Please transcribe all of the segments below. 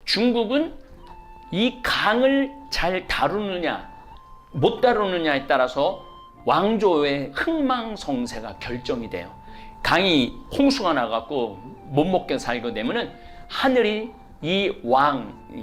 중국은 이 강을 잘 다루느냐 못 다루느냐에 따라서 왕조의 흥망성쇠가 결정이 돼요. 강이 홍수가 나갖고 못 먹게 살게 되면은 하늘이 이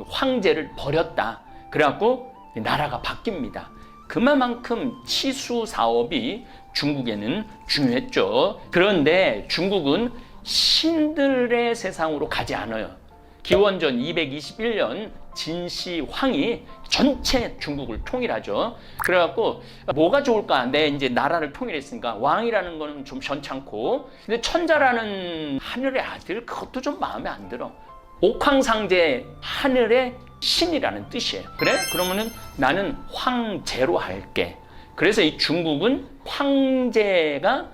황제를 버렸다. 그래갖고 나라가 바뀝니다. 그만큼 치수 사업이 중국에는 중요했죠. 그런데 중국은 신들의 세상으로 가지 않아요. 기원전 221년 진시황이 전체 중국을 통일하죠. 그래갖고 뭐가 좋을까? 내 이제 나라를 통일했으니까 왕이라는 거는 좀 괜찮고, 근데 천자라는 하늘의 아들 그것도 좀 마음에 안 들어. 옥황상제 하늘의 신이라는 뜻이에요. 그래? 그러면은 나는 황제로 할게. 그래서 이 중국은 황제가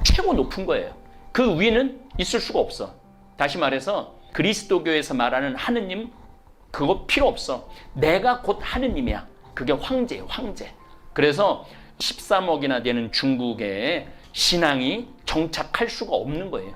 최고 높은 거예요. 그 위는 있을 수가 없어. 다시 말해서 그리스도교에서 말하는 하느님 그거 필요 없어. 내가 곧 하느님이야. 그게 황제예요, 황제. 그래서 13억이나 되는 중국의 신앙이 정착할 수가 없는 거예요.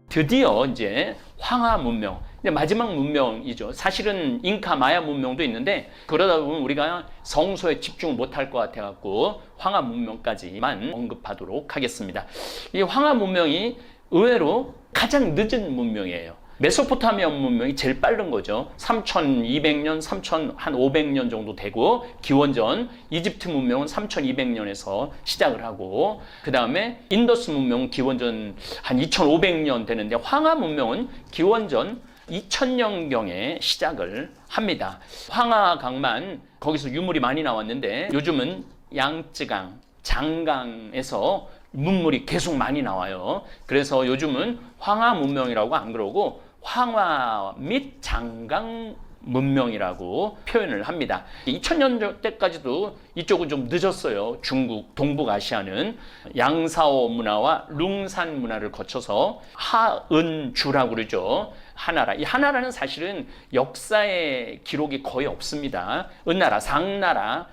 드디어 이제 황하 문명, 이제 마지막 문명이죠. 사실은 잉카 마야 문명도 있는데 그러다 보면 우리가 성소에 집중을 못할 것 같아갖고 황하 문명까지만 언급하도록 하겠습니다. 이 황하 문명이 의외로 가장 늦은 문명이에요. 메소포타미아 문명이 제일 빠른 거죠. 3200년, 3500년 정도 되고, 기원전 이집트 문명은 3200년에서 시작을 하고, 그 다음에 인더스 문명은 기원전 한 2500년 되는데, 황하 문명은 기원전 2000년경에 시작을 합니다. 황하강만 거기서 유물이 많이 나왔는데 요즘은 양쯔강, 장강에서 문물이 계속 많이 나와요. 그래서 요즘은 황하 문명이라고 안 그러고 황하 및 장강 문명이라고 표현을 합니다. 2000년대까지도 이쪽은 좀 늦었어요. 중국, 동북아시아는 양사오 문화와 룽산 문화를 거쳐서 하은주라고 그러죠. 하나라. 이 하나라는 사실은 역사의 기록이 거의 없습니다. 은나라, 상나라,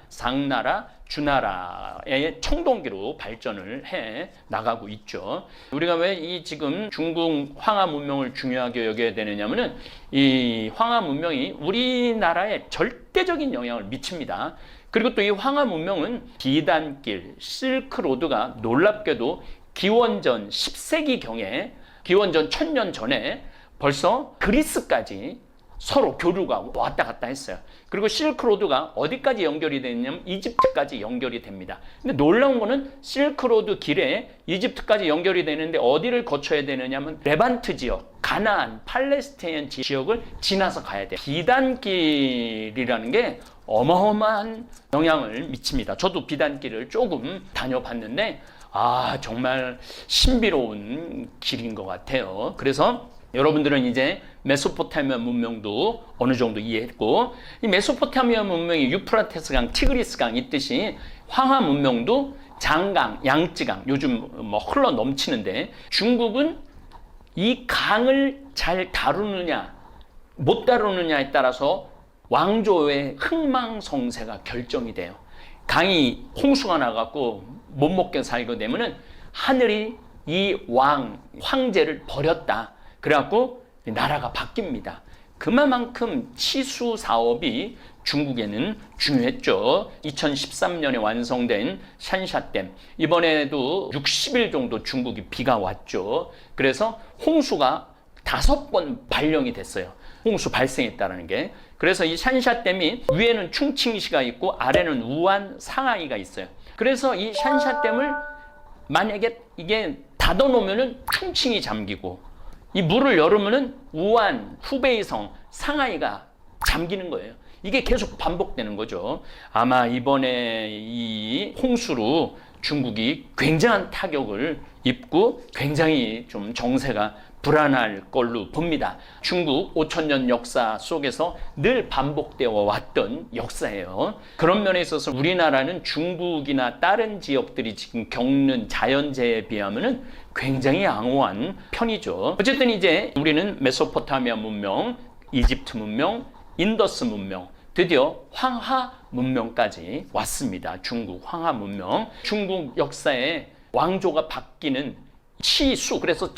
주나라의 청동기로 발전을 해 나가고 있죠. 우리가 왜 이 지금 중국 황하 문명을 중요하게 여겨야 되느냐면은 이 황하 문명이 우리나라에 절대적인 영향을 미칩니다. 그리고 또 이 황하 문명은 비단길, 실크로드가 놀랍게도 기원전 10세기 경에, 기원전 1000년 전에 벌써 그리스까지 서로 교류가 왔다 갔다 했어요. 그리고 실크로드가 어디까지 연결이 됐냐면 이집트까지 연결이 됩니다. 근데 놀라운 거는 실크로드 길에 이집트까지 연결이 되는데 어디를 거쳐야 되느냐면 레반트 지역, 가나안, 팔레스타인 지역을 지나서 가야 돼요. 비단길이라는 게 어마어마한 영향을 미칩니다. 저도 비단길을 조금 다녀봤는데 정말 신비로운 길인 것 같아요. 그래서 여러분들은 이제 메소포타미아 문명도 어느 정도 이해했고, 이 메소포타미아 문명이 유프라테스강, 티그리스강 있듯이 황하 문명도 장강, 양쯔강 요즘 뭐 흘러 넘치는데, 중국은 이 강을 잘 다루느냐 못 다루느냐에 따라서 왕조의 흥망성쇠가 결정이 돼요. 강이 홍수가 나갖고 못 먹게 살게 되면은 하늘이 이 황제를 버렸다. 그래갖고 나라가 바뀝니다. 그만큼 치수 사업이 중국에는 중요했죠. 2013년에 완성된 샨샤댐, 이번에도 60일 정도 중국이 비가 왔죠. 그래서 홍수가 5번 발령이 됐어요. 홍수 발생했다는 게. 그래서 이 샨샤댐이 위에는 충칭시가 있고 아래는 우한, 상하이가 있어요. 그래서 이 샨샤댐을 만약에 이게 닫아놓으면은 충칭이 잠기고, 이 물을 열으면은 우한, 후베이성, 상하이가 잠기는 거예요. 이게 계속 반복되는 거죠. 아마 이번에 이 홍수로 중국이 굉장한 타격을 입고 굉장히 좀 정세가 불안할 걸로 봅니다. 중국 5000년 역사 속에서 늘 반복되어 왔던 역사예요. 그런 면에 있어서 우리나라는 중국이나 다른 지역들이 지금 겪는 자연재해에 비하면은 굉장히 양호한 편이죠. 어쨌든 이제 우리는 메소포타미아 문명, 이집트 문명, 인더스 문명, 드디어 황하 문명까지 왔습니다. 중국 황하 문명. 중국 역사에 왕조가 바뀌는 치수, 그래서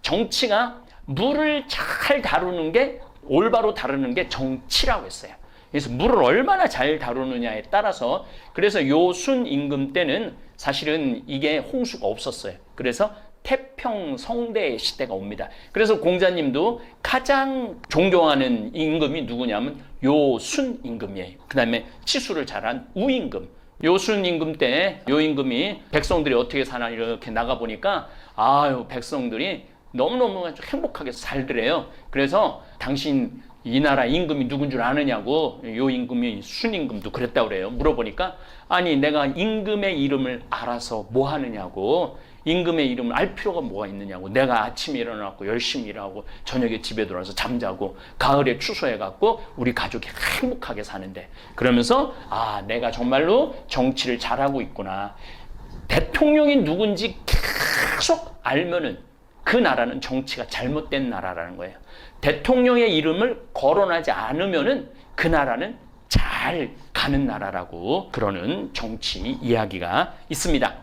정치가 물을 잘 다루는 게, 올바로 다루는 게 정치라고 했어요. 그래서 물을 얼마나 잘 다루느냐에 따라서, 그래서 요순 임금 때는 사실은 이게 홍수가 없었어요. 그래서 태평성대 시대가 옵니다. 그래서 공자님도 가장 존경하는 임금이 누구냐면 요순 임금이에요. 그 다음에 치수를 잘한 우임금. 요순 임금 때 요 임금이 백성들이 어떻게 사나 이렇게 나가보니까 아유, 백성들이 너무너무 행복하게 살더래요. 그래서 당신 이 나라 임금이 누군 줄 아느냐고, 요 임금이 순임금도 그랬다고 그래요. 물어보니까 아니, 내가 임금의 이름을 알아서 뭐 하느냐고, 임금의 이름을 알 필요가 뭐가 있느냐고, 내가 아침에 일어나고 열심히 일하고 저녁에 집에 들어와서 잠자고 가을에 추수해갖고 우리 가족이 행복하게 사는데, 그러면서 아, 내가 정말로 정치를 잘하고 있구나. 대통령이 누군지 계속 알면은 그 나라는 정치가 잘못된 나라라는 거예요. 대통령의 이름을 거론하지 않으면은 그 나라는 잘 가는 나라라고 그러는 정치 이야기가 있습니다.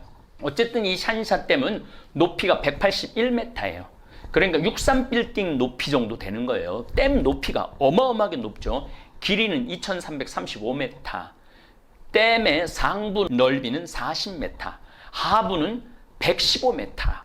어쨌든 이 샨샤댐은 높이가 181m예요. 그러니까 63빌딩 높이 정도 되는 거예요. 댐 높이가 어마어마하게 높죠. 길이는 2335m, 댐의 상부 넓이는 40m, 하부는 115m.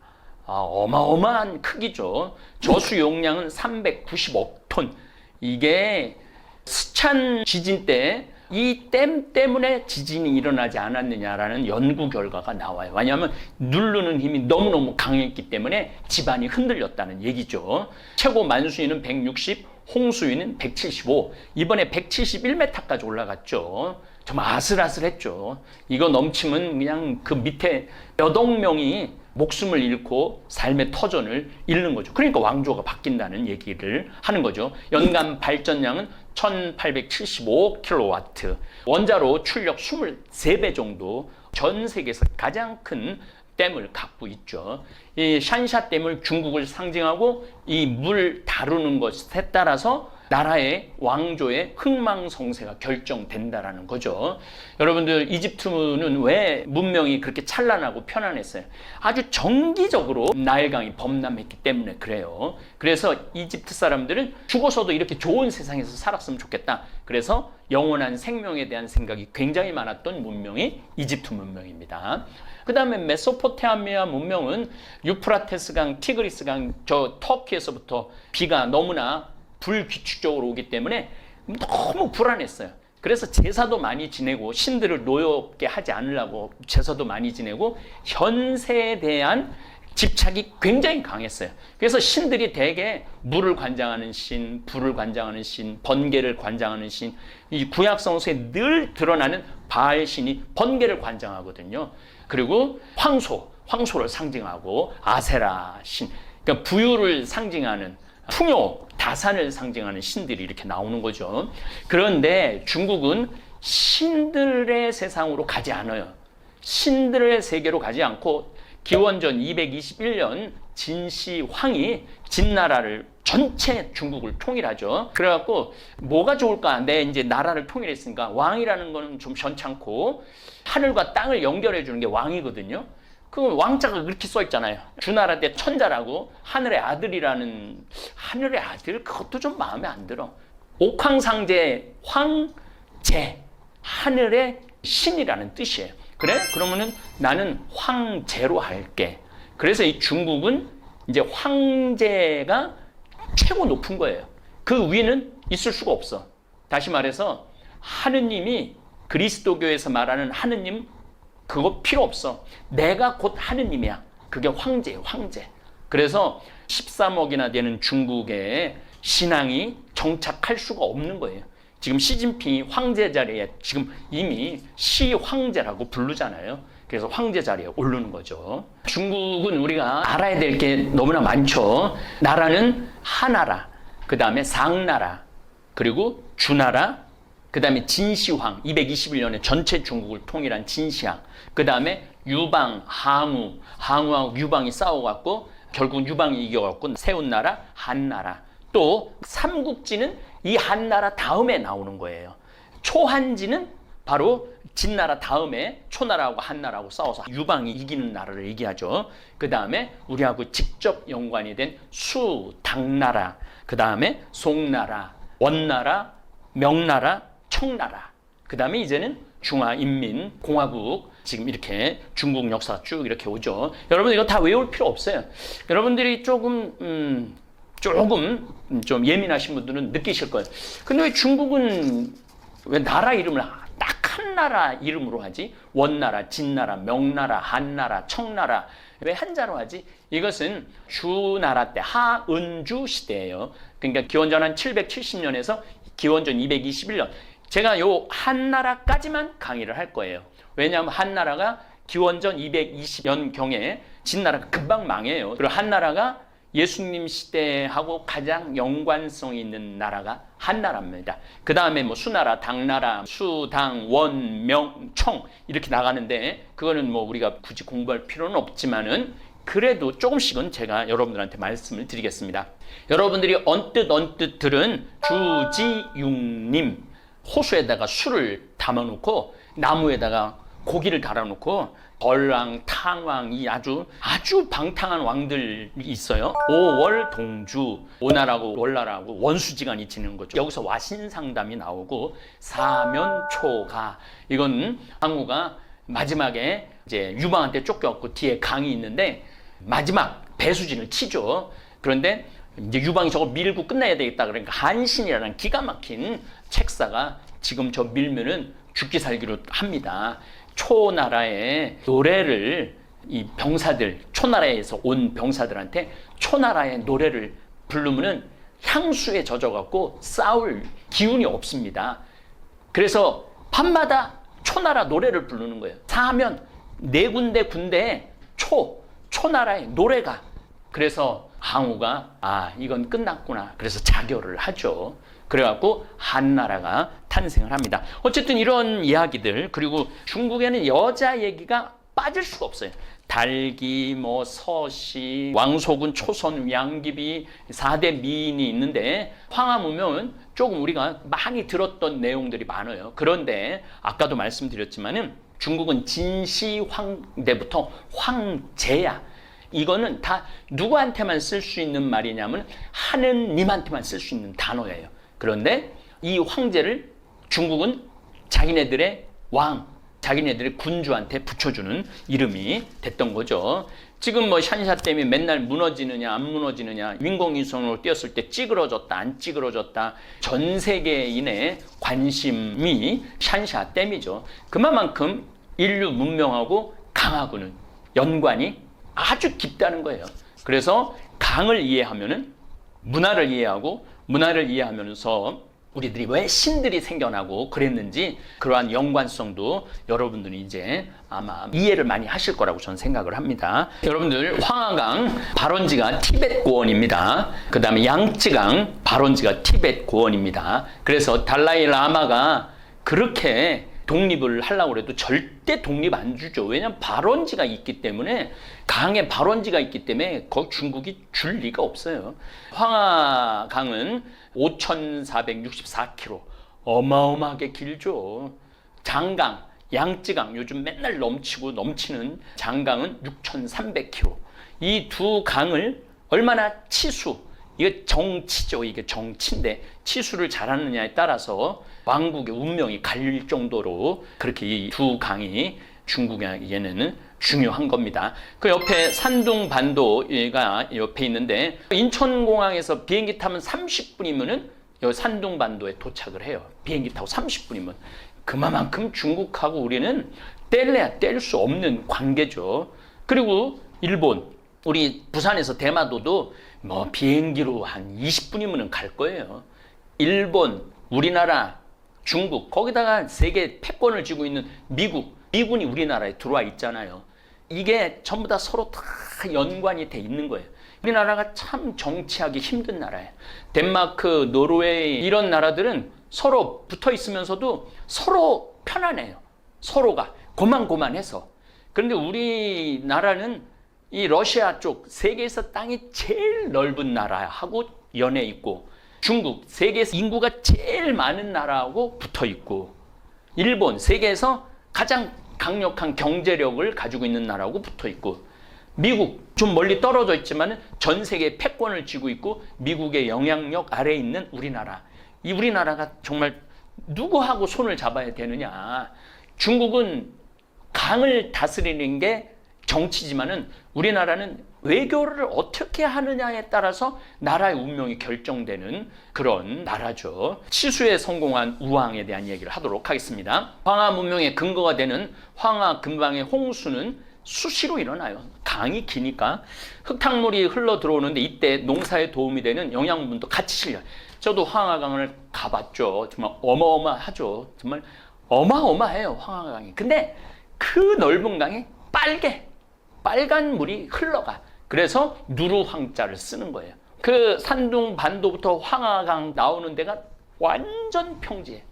어마어마한 크기죠. 저수 용량은 390억 톤. 이게 스촨 지진 때 이 댐 때문에 지진이 일어나지 않았느냐라는 연구 결과가 나와요. 왜냐하면 누르는 힘이 너무너무 강했기 때문에 집안이 흔들렸다는 얘기죠. 최고 만수위는 160, 홍수위는 175. 이번에 171m까지 올라갔죠. 좀 아슬아슬했죠. 이거 넘치면 그냥 그 밑에 몇억 명이 목숨을 잃고 삶의 터전을 잃는 거죠. 그러니까 왕조가 바뀐다는 얘기를 하는 거죠. 연간 발전량은 1875kW, 원자로 출력 23배 정도, 전 세계에서 가장 큰 댐을 갖고 있죠. 이 샨샤댐을 중국을 상징하고 이 물 다루는 것에 따라서 나라의 왕조의 흥망성쇠가 결정된다라는 거죠. 여러분들, 이집트는 왜 문명이 그렇게 찬란하고 편안했어요? 아주 정기적으로 나일강이 범람했기 때문에 그래요. 그래서 이집트 사람들은 죽어서도 이렇게 좋은 세상에서 살았으면 좋겠다. 그래서 영원한 생명에 대한 생각이 굉장히 많았던 문명이 이집트 문명입니다. 그 다음에 메소포타미아 문명은 유프라테스강, 티그리스강, 저 터키에서부터 비가 너무나 불규칙적으로 오기 때문에 너무 불안했어요. 그래서 제사도 많이 지내고, 신들을 노엽게 하지 않으려고 제사도 많이 지내고, 현세에 대한 집착이 굉장히 강했어요. 그래서 신들이 대개 물을 관장하는 신, 불을 관장하는 신, 번개를 관장하는 신, 이 구약 성서에 늘 드러나는 바알 신이 번개를 관장하거든요. 그리고 황소를 상징하고, 아세라 신, 그러니까 부유를 상징하는, 풍요, 다산을 상징하는 신들이 이렇게 나오는 거죠. 그런데 중국은 신들의 세상으로 가지 않아요. 신들의 세계로 가지 않고 기원전 221년 진시황이 진나라를 전체 중국을 통일하죠. 그래갖고 뭐가 좋을까? 내 이제 나라를 통일했으니까 왕이라는 거는 좀 괜찮고 하늘과 땅을 연결해 주는 게 왕이거든요. 그 왕자가 그렇게 써 있잖아요. 주나라 때 천자라고, 하늘의 아들이라는, 하늘의 아들? 그것도 좀 마음에 안 들어. 옥황상제 황제, 하늘의 신이라는 뜻이에요. 그래? 그러면은 나는 황제로 할게. 그래서 이 중국은 이제 황제가 최고 높은 거예요. 그 위는 있을 수가 없어. 다시 말해서 하느님이, 그리스도교에서 말하는 하느님, 그거 필요 없어. 내가 곧 하느님이야. 그게 황제예요, 황제. 그래서 13억이나 되는 중국의 신앙이 정착할 수가 없는 거예요. 지금 시진핑이 황제 자리에 지금 이미 시황제라고 부르잖아요. 그래서 황제 자리에 오르는 거죠. 중국은 우리가 알아야 될 게 너무나 많죠. 나라는 하나라, 그 다음에 상나라, 그리고 주나라, 그 다음에 진시황, 221년에 전체 중국을 통일한 진시황, 그 다음에 유방, 항우하고 유방이 싸워갖고 결국 유방이 이겨갖고 세운 나라, 한나라. 또 삼국지는 이 한나라 다음에 나오는 거예요. 초한지는 바로 진나라 다음에 초나라하고 한나라하고 싸워서 유방이 이기는 나라를 얘기하죠. 그 다음에 우리하고 직접 연관이 된 수, 당나라, 그 다음에 송나라, 원나라, 명나라, 청나라, 그 다음에 이제는 중화인민공화국, 지금 이렇게 중국 역사 쭉 이렇게 오죠. 여러분 이거 다 외울 필요 없어요. 여러분들이 조금 좀 예민하신 분들은 느끼실 거예요. 근데 왜 중국은 왜 나라 이름을 딱 한 나라 이름으로 하지? 원나라, 진나라, 명나라, 한나라, 청나라 왜 한자로 하지? 이것은 주나라 때 하은주 시대예요. 그러니까 기원전 한 770년에서 기원전 221년. 제가 요 한나라까지만 강의를 할 거예요. 왜냐하면 한나라가 기원전 220년경에 진나라가 금방 망해요. 그리고 한나라가 예수님 시대하고 가장 연관성이 있는 나라가 한나라입니다. 그 다음에 뭐 수나라, 당나라, 수, 당, 원, 명, 청 이렇게 나가는데 그거는 뭐 우리가 굳이 공부할 필요는 없지만은 그래도 조금씩은 제가 여러분들한테 말씀을 드리겠습니다. 여러분들이 언뜻 들은 주지융님 호수에다가 술을 담아놓고 나무에다가 고기를 달아놓고 벌왕, 탕왕 이 아주 방탕한 왕들이 있어요. 오월 동주, 오나라고 월나라고 원수지간이 지내는 거죠. 여기서 와신상담이 나오고 사면초가 이건 항우가 마지막에 이제 유방한테 쫓겨갖고 뒤에 강이 있는데 마지막 배수진을 치죠. 그런데 이제 유방이 저거 밀고 끝내야 되겠다 그러니까 한신이라는 기가 막힌 책사가 지금 저 밀면은 죽기 살기로 합니다. 초나라의 노래를 이 병사들, 초나라에서 온 병사들한테 초나라의 노래를 부르면은 향수에 젖어갖고 싸울 기운이 없습니다. 그래서 밤마다 초나라 노래를 부르는 거예요. 사면 네 군데에 초나라의 노래가. 그래서 항우가 이건 끝났구나. 그래서 자결을 하죠. 그래갖고 한나라가 탄생을 합니다. 어쨌든 이런 이야기들, 그리고 중국에는 여자 얘기가 빠질 수가 없어요. 달기, 뭐 서씨, 왕소군, 초선, 양귀비 4대 미인이 있는데 황하무명은 조금 우리가 많이 들었던 내용들이 많아요. 그런데 아까도 말씀드렸지만은 중국은 진시 황대부터 황제야. 이거는 다 누구한테만 쓸 수 있는 말이냐면 하느님한테만 쓸 수 있는 단어예요. 그런데 이 황제를 중국은 자기네들의 왕, 자기네들의 군주한테 붙여주는 이름이 됐던 거죠. 지금 뭐 샨샤댐이 맨날 무너지느냐 안 무너지느냐, 인공위성으로 띄었을 때 찌그러졌다 안 찌그러졌다, 전 세계인의 관심이 샨샤댐이죠. 그만큼 인류 문명하고 강하고는 연관이 아주 깊다는 거예요. 그래서 강을 이해하면은 문화를 이해하고, 문화를 이해하면서 우리들이 왜 신들이 생겨나고 그랬는지 그러한 연관성도 여러분들이 이제 아마 이해를 많이 하실 거라고 저는 생각을 합니다. 여러분들 황하강 발원지가 티벳 고원입니다. 그 다음에 양쯔강 발원지가 티벳 고원입니다. 그래서 달라이 라마가 그렇게 독립을 하려고 해도 절대 독립 안 주죠. 왜냐하면 발원지가 있기 때문에, 강에 발원지가 있기 때문에 거기 중국이 줄 리가 없어요. 황하강은 5,464km, 어마어마하게 길죠. 장강, 양쯔강, 요즘 맨날 넘치는 장강은 6,300km. 이 두 강을 얼마나 이게 정치죠. 이게 정치인데 치수를 잘하느냐에 따라서 왕국의 운명이 갈릴 정도로 그렇게 이 두 강이 중국에게는 중요한 겁니다. 그 옆에 산둥반도가 옆에 있는데 인천공항에서 비행기 타면 30분이면은 이 산둥반도에 도착을 해요. 비행기 타고 30분이면. 그만큼 중국하고 우리는 뗄래야 뗄 수 없는 관계죠. 그리고 일본, 우리 부산에서 대마도도 뭐 비행기로 한 20분이면 갈 거예요. 일본, 우리나라, 중국, 거기다가 세계 패권을 쥐고 있는 미군이 우리나라에 들어와 있잖아요. 이게 전부 다 서로 다 연관이 돼 있는 거예요. 우리나라가 참 정치하기 힘든 나라예요. 덴마크, 노르웨이 이런 나라들은 서로 붙어 있으면서도 서로 편안해요. 서로가 고만고만해서. 그런데 우리나라는 이 러시아 쪽, 세계에서 땅이 제일 넓은 나라하고 연해 있고, 중국, 세계에서 인구가 제일 많은 나라하고 붙어 있고, 일본, 세계에서 가장 강력한 경제력을 가지고 있는 나라하고 붙어 있고, 미국 좀 멀리 떨어져 있지만 전 세계 패권을 쥐고 있고 미국의 영향력 아래에 있는 우리나라. 이 우리나라가 정말 누구하고 손을 잡아야 되느냐. 중국은 강을 다스리는 게 정치지만은 우리나라는 외교를 어떻게 하느냐에 따라서 나라의 운명이 결정되는 그런 나라죠. 치수에 성공한 우왕에 대한 얘기를 하도록 하겠습니다. 황하 문명의 근거가 되는 황하 근방의 홍수는 수시로 일어나요. 강이 기니까 흙탕물이 흘러 들어오는데 이때 농사에 도움이 되는 영양분도 같이 실려요. 저도 황하강을 가봤죠. 정말 어마어마하죠. 정말 어마어마해요, 황하강이. 근데 그 넓은 강에 빨간 물이 흘러가. 그래서 누르황자를 쓰는 거예요. 그 산둥 반도부터 황하강 나오는 데가 완전 평지예요.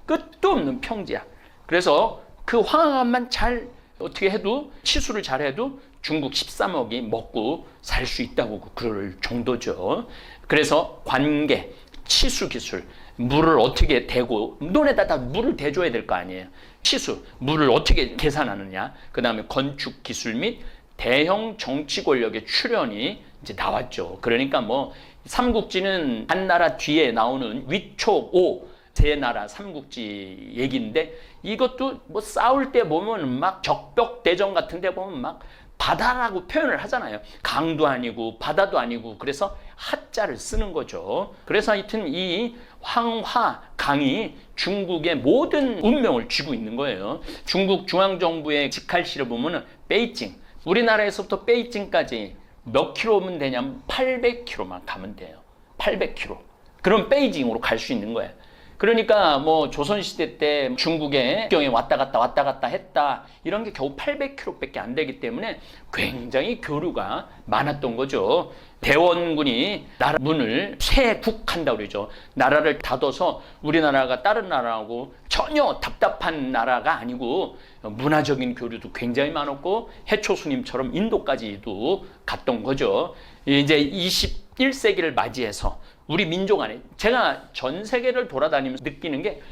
끝도 없는 평지야. 그래서 그 황하강만 잘 어떻게 해도 치수를 잘 해도 중국 13억이 먹고 살 수 있다고 그럴 정도죠. 그래서 관계, 치수 기술, 물을 어떻게 대고 논에다 다 물을 대줘야 될 거 아니에요. 치수, 물을 어떻게 계산하느냐. 그 다음에 건축 기술 및 대형 정치 권력의 출현이 이제 나왔죠. 그러니까 뭐 삼국지는 한 나라 뒤에 나오는 위촉 오 세 나라 삼국지 얘기인데 이것도 뭐 싸울 때 보면 막 적벽 대전 같은 데 보면 막 바다라고 표현을 하잖아요. 강도 아니고 바다도 아니고 그래서 하자를 쓰는 거죠. 그래서 하여튼 이 황하강이 중국의 모든 운명을 쥐고 있는 거예요. 중국 중앙정부의 직할시를 보면 베이징, 우리나라에서부터 베이징까지 몇 킬로면 되냐면 800킬로만 가면 돼요. 800킬로. 그럼 베이징으로 갈 수 있는 거예요. 그러니까 뭐 조선시대 때 중국에 국경에 왔다 갔다 했다 이런 게 겨우 800km밖에 안 되기 때문에 굉장히 교류가 많았던 거죠. 대원군이 나라 문을 쇄국한다고 그러죠. 나라를 닫아서 우리나라가 다른 나라하고 전혀 답답한 나라가 아니고 문화적인 교류도 굉장히 많았고 해초스님처럼 인도까지도 갔던 거죠. 이제 21세기를 맞이해서 우리 민족 안에 제가 전 세계를 돌아다니면서 느끼는 게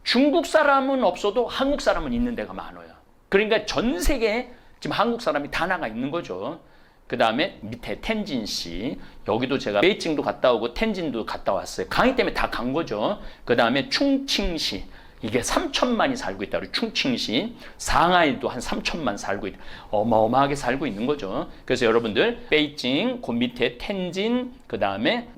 중국 사람은 없어도 한국 사람은 있는 데가 많아요. 그러니까 전 세계에 지금 한국 사람이 다 나가 있는 거죠. 그 다음에 밑에 텐진시, 여기도 제가 베이징도 갔다 오고 텐진도 갔다 왔어요. 강의 때문에 다 간 거죠. 그 다음에 충칭시, 이게 3천만이 살고 있다고 충칭시, 상하이도 한 3천만 살고 있다. 어마어마하게 살고 있는 거죠. 그래서 여러분들 베이징, 그 밑에 텐진, 그 다음에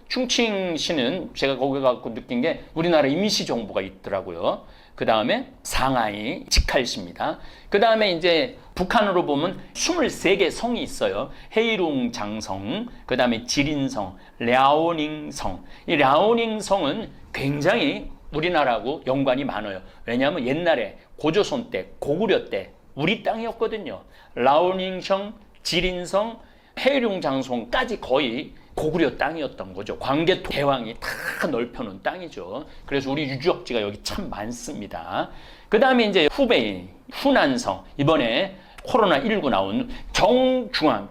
충칭시는 제가 거기 가서 느낀 게 우리나라 임시정부가 있더라고요. 그 다음에 상하이, 직할시입니다. 그 다음에 이제 북한으로 보면 23개 성이 있어요. 헤이룽장성, 그 다음에 지린성, 랴오닝성. 이 랴오닝성은 굉장히 우리나라하고 연관이 많아요. 왜냐하면 옛날에 고조선 때, 고구려 때 우리 땅이었거든요. 랴오닝성, 지린성, 헤이룽장성까지 거의 고구려 땅이었던 거죠. 광개토 대왕이 다 넓혀놓은 땅이죠. 그래서 우리 유적지가 여기 참 많습니다. 그 다음에 이제 후베이, 후난성, 이번에 코로나19 나온 정중앙,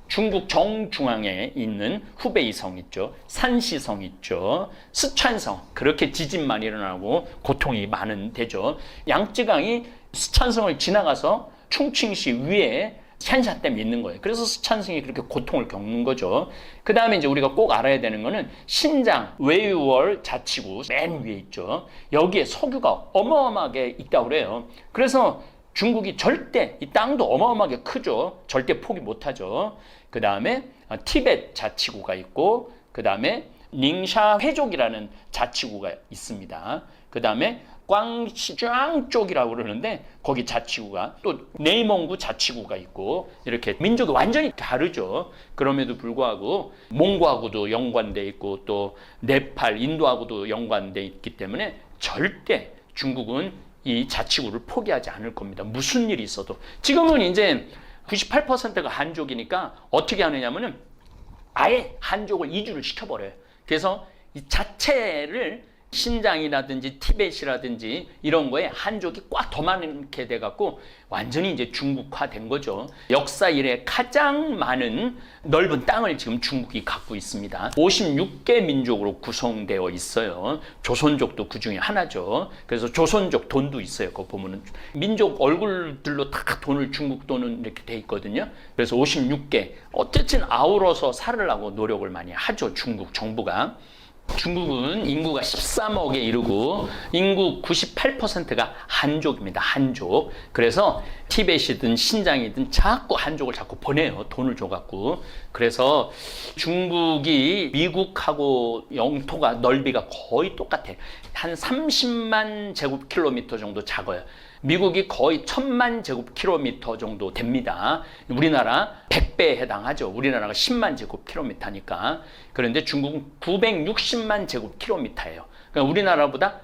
중국 정중앙에 있는 후베이성 있죠. 산시성 있죠. 스촨성, 그렇게 지진만 일어나고 고통이 많은 데죠. 양쯔강이 스촨성을 지나가서 충칭시 위에 샨샤댐이 있는 거예요. 그래서 스촨성이 그렇게 고통을 겪는 거죠. 그 다음에 이제 우리가 꼭 알아야 되는 거는 신장 웨이월 자치구 맨 위에 있죠. 여기에 석유가 어마어마하게 있다고 그래요. 그래서 중국이 절대 이 땅도 어마어마하게 크죠. 절대 포기 못하죠. 그 다음에 티벳 자치구가 있고 그 다음에 닝샤 회족이라는 자치구가 있습니다. 그 다음에 광시장 쪽이라고 그러는데 거기 자치구가 또 내이몽구 자치구가 있고 이렇게 민족이 완전히 다르죠. 그럼에도 불구하고 몽고하고도 연관돼 있고 또 네팔, 인도하고도 연관돼 있기 때문에 절대 중국은 이 자치구를 포기하지 않을 겁니다. 무슨 일이 있어도. 지금은 이제 98%가 한족이니까 어떻게 하느냐면은 아예 한족을 이주를 시켜버려요. 그래서 이 자체를 신장이라든지 티벳이라든지 이런 거에 한족이 꽉 더 많게 돼갖고 완전히 이제 중국화된 거죠. 역사 이래 가장 많은 넓은 땅을 지금 중국이 갖고 있습니다. 56개 민족으로 구성되어 있어요. 조선족도 그 중에 하나죠. 그래서 조선족 돈도 있어요. 그거 보면은 민족 얼굴들로 다 돈을 중국 돈은 이렇게 돼 있거든요. 그래서 56개 어쨌든 아우러서 살으려고 노력을 많이 하죠. 중국 정부가. 중국은 인구가 13억에 이르고 인구 98%가 한족입니다. 한족. 그래서 티벳이든 신장이든 자꾸 한족을 자꾸 보내요. 돈을 줘갖고. 그래서 중국이 미국하고 영토가 넓이가 거의 똑같아. 한 30만 제곱킬로미터 정도 작아요. 미국이 거의 1000만 제곱킬로미터 정도 됩니다. 우리나라 100배에 해당하죠. 우리나라가 10만 제곱킬로미터니까. 그런데 중국은 960만 제곱킬로미터예요. 그러니까 우리나라보다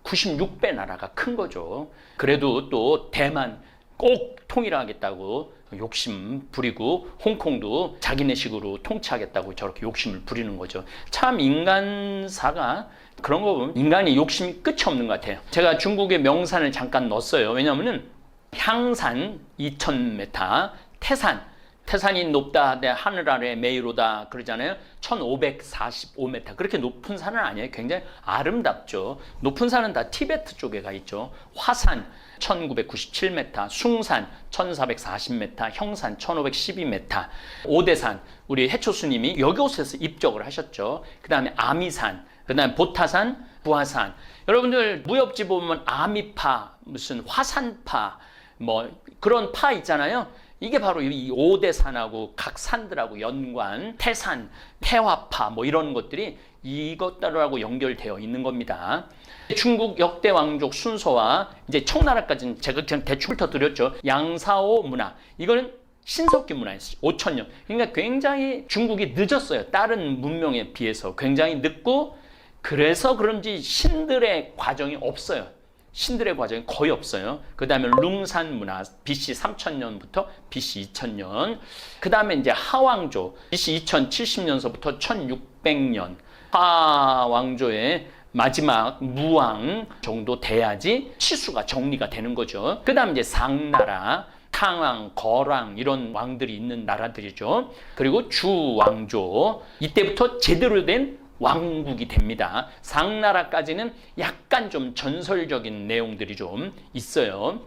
96배 나라가 큰 거죠. 그래도 또 대만 꼭 통일하겠다고 욕심 부리고 홍콩도 자기네식으로 통치하겠다고 저렇게 욕심을 부리는 거죠. 참 인간사가 그런 거 보면 인간이 욕심이 끝이 없는 것 같아요. 제가 중국의 명산을 잠깐 넣었어요. 왜냐하면 향산 2000m, 태산이 높다, 하늘 아래 메이로다 그러잖아요. 1545m. 그렇게 높은 산은 아니에요. 굉장히 아름답죠. 높은 산은 다 티베트 쪽에 가 있죠. 화산 1997m, 숭산 1440m, 형산 1512m, 오대산 우리 해초수님이 여기곳에서 입적을 하셨죠. 그 다음에 아미산, 그 다음에 보타산, 부하산. 여러분들 무협지 보면 아미파, 무슨 화산파, 뭐 그런 파 있잖아요. 이게 바로 이 5대 산하고 각 산들하고 연관, 태산, 태화파 뭐 이런 것들이 이것들하고 연결되어 있는 겁니다. 중국 역대 왕족 순서와 이제 청나라까지는 제가 그냥 대충 훑어드렸죠. 양사오 문화. 이거는 신석기 문화였어요. 5000년. 그러니까 굉장히 중국이 늦었어요. 다른 문명에 비해서 굉장히 늦고 그래서 그런지 신들의 과정이 없어요. 신들의 과정이 거의 없어요. 그 다음에 룽산 문화, BC 3000년부터 BC 2000년. 그 다음에 이제 하왕조, BC 2070년서부터 1600년. 하왕조의 마지막 무왕 정도 돼야지 치수가 정리가 되는 거죠. 그 다음 이제 상나라, 탕왕, 거왕 이런 왕들이 있는 나라들이죠. 그리고 주왕조. 이때부터 제대로 된 왕국이 됩니다. 상나라까지는 약간 좀 전설적인 내용들이 좀 있어요.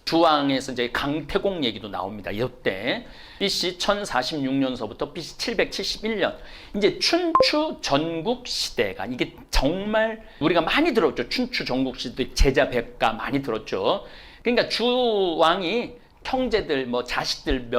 주왕에서 이제 강태공 얘기도 나옵니다. 이때 BC 1046년서부터 BC 771년 이제 춘추 전국 시대가 이게 정말 우리가 많이 들었죠. 춘추 전국 시대 제자 백가 많이 들었죠. 그러니까 주왕이 형제들 뭐 자식들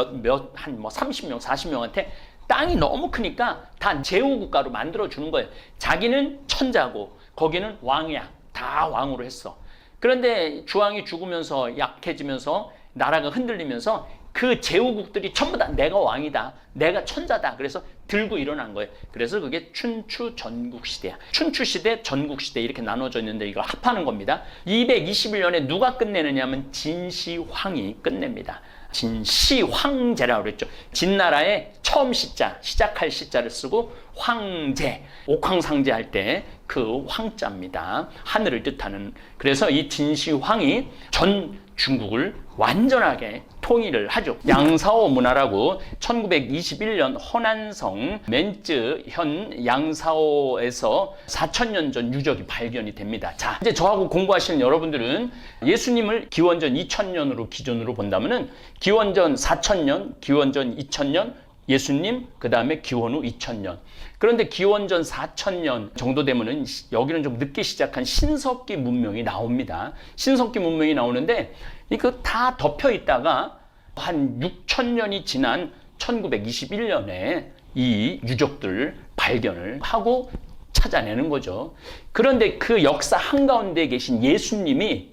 한 뭐 30명 40명한테 땅이 너무 크니까 다 제후국가로 만들어 주는 거예요. 자기는 천자고 거기는 왕이야. 다 왕으로 했어. 그런데 주왕이 죽으면서 약해지면서 나라가 흔들리면서 그 제후국들이 전부 다 내가 왕이다. 내가 천자다. 그래서 들고 일어난 거예요. 그래서 그게 춘추 전국시대야. 춘추시대, 전국시대 이렇게 나눠져 있는데 이걸 합하는 겁니다. 221년에 누가 끝내느냐 하면 진시황이 끝냅니다. 진시황제라고 그랬죠. 진나라의 처음 시자, 시작할 시자를 쓰고 황제, 옥황상제 할 때 그 황자입니다. 하늘을 뜻하는. 그래서 이 진시황이 전 중국을 완전하게 통일을 하죠. 양사오 문화라고 1921년 허난성 멘쯔 현 양사오에서 4000년 전 유적이 발견이 됩니다. 자, 이제 저하고 공부하시는 여러분들은 예수님을 기원전 2000년으로 기준으로 본다면은 기원전 4000년, 기원전 2000년, 예수님, 그 다음에 기원 후 2000년. 그런데 기원전 4000년 정도 되면은 여기는 좀 늦게 시작한 신석기 문명이 나옵니다. 신석기 문명이 나오는데 이거 다 덮여 있다가 한 6000년이 지난 1921년에 이 유적들 발견을 하고 찾아내는 거죠. 그런데 그 역사 한가운데 계신 예수님이